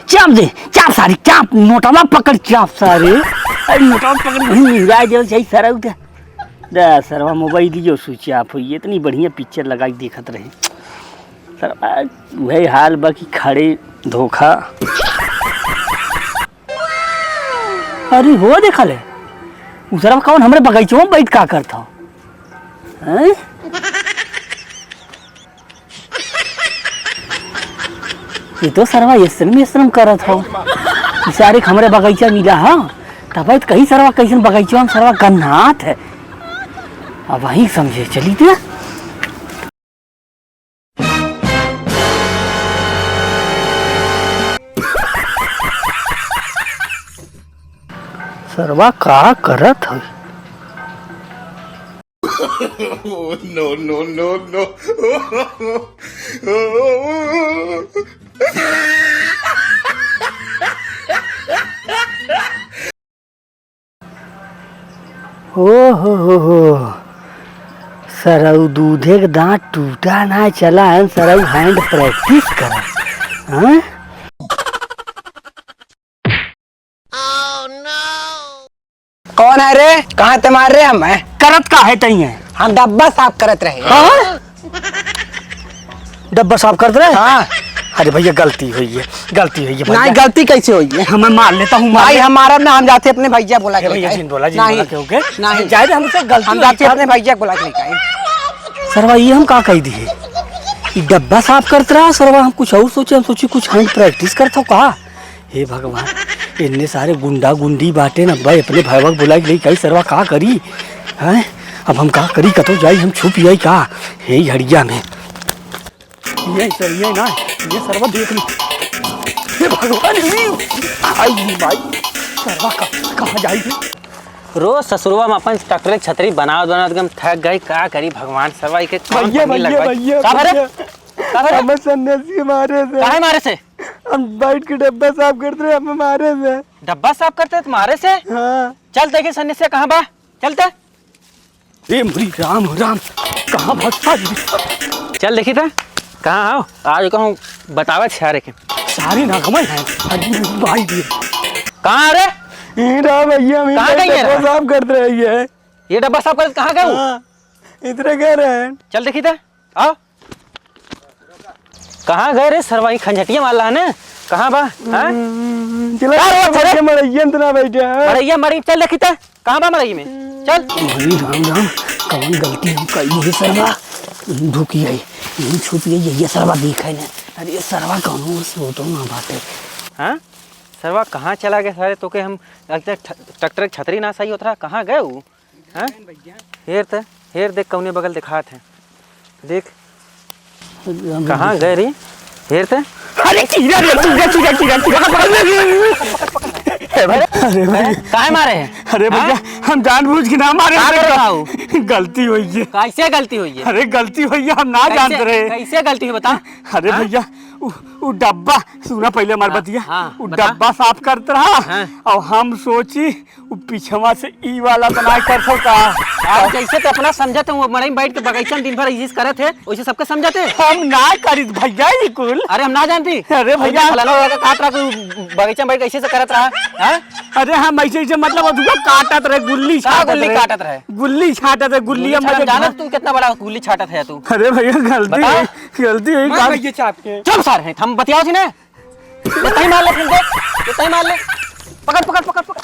चाप दे, चाप सारी चाप, नोटवा पकड़ चाप सारे। अरे नोटवा पकड़ नहीं मिल जाए जो सही सारा उठा दे सरवा मोबाइल लियो स्विच ऑफ हुई। इतनी बढ़िया पिक्चर लगाई देखत रहे सर। वही हाल बाकी खड़े धोखा। अरे हो देखा ले उसरा कौन हमरे बगीचों में बैठ का करता हैं? ये तो सरवा यश्रम करत हो सारे हमरे बगीचा मिला हा तब कहीं सरवा कैसन बगीचा में सरवा गन्नात है। अब वही समझे चली थे सरवा का करत है। No, no, no, no. हो सरऊ दूधे के दांत टूटा ना चला है सरऊ हैंड प्रैक्टिस करा हाँ? कौन है रे? कहाँ ते मार रहे हम है? करत का है तई है हम डब्बा साफ करत रहे। हाँ? डब्बा साफ करते रहे। हाँ। अरे भैया गलती हुई है नहीं गलती कैसे हुई है? हमें मार लेता हूँ भाई हमारा ना हम जाते अपने भैया बोला के भैया लेके बोला नहीं नहीं जाए हमसे गलती हम जाते अपने भैया बोला के लेके। सरवा ये हम का कह दिए ये डब्बा साफ करते रहा सरवा। हम कुछ और सोचे, हम सोचे कुछ हैंड प्रैक्टिस करता कहा। हे भगवान इतने सारे गुंडा गुंडी बाटे न भाई अपने भाई बुला के कही सरवा का करी हैं? अब हम का करी कतो जाई हम छुप जाई का हे हड़िया में ये सर ये ना ये सरवा देख ली। हे भगवान आई भाई सरवा कहाँ जाई रोज ससुरवा में अपन ट्रैक्टर की छतरी बनावत एकदम थक गई। का करी भगवान सरवा के हमें सन्यासी मारे थे। काहे मारे से? हम बैठ के डब्बा साफ करते रहे हमें मारे थे। डब्बा साफ करते तुम्हारे से? हाँ। चल देखे सन्यासी कहाँ बा चलते। ए मुरी राम राम कहाँ भागता चल देखी था कहाँ आओ आज कहूँ बतावे सारे के सारे नागमय हैं भाई भी कहाँ रे भैया कहाँ गई है? डब्बा साफ करते रहिए। ये डब्बा साफ करते कहाँ गए? हाँ, इतने कह रहे हैं। चल देखी था आओ कहाँ गए रे सरवा? खंजटिया वाला है ना कहाँ बा? मरैया मरी चल देखी था कहाँ बा मरैया में चल। मुरी राम राम कौन गलती हम कही है सरवा धुकी आई यही छुप गई ये सरवा देखा ना। अरे ये सरवा कौन सोतो ना बातें हाँ सरवा कहाँ चला गया सारे तो के हम ट्रैक्टर की छतरी ना सही होता रहा कहाँ गए वो? हाँ हेर देख कौने बगल दिखा थे देख कहाँ गए रे हेर थे। अरे भाई काहे मारे हैं? अरे भैया हम जानबूझ के ना मारे गलती हुई है। कैसे गलती हुई है? अरे गलती हुई है हम ना जानते रहे। कैसे गलती हुई बता। अरे भैया वो डब्बा सुना पहले हमारे बतिया वो बता। डब्बा साफ करते रहा और हम सोची वो पिछवा से ई वाला बनाए कर सका। जैसे तो अपना समझते हूँ मड़ई बैठ के बगीचा में दिन भर इसी करे थे वैसे सबके समझते हम ना करी भैया ये कुल। अरे हम ना जानती। अरे भैया बगीचा में बैठ कैसे से करत रहा? अरे हम ऐसे मतलब काटत रहे गुल्ली काटत रहे गुल्ली छाटत है गुल्ली जानत तू कितना बड़ा गुल्ली छाटत है तू? अरे भैया गलती है चुप सर है हम बतियाओ थी ना। मार ले पकड़ पकड़ पकड़ पकड़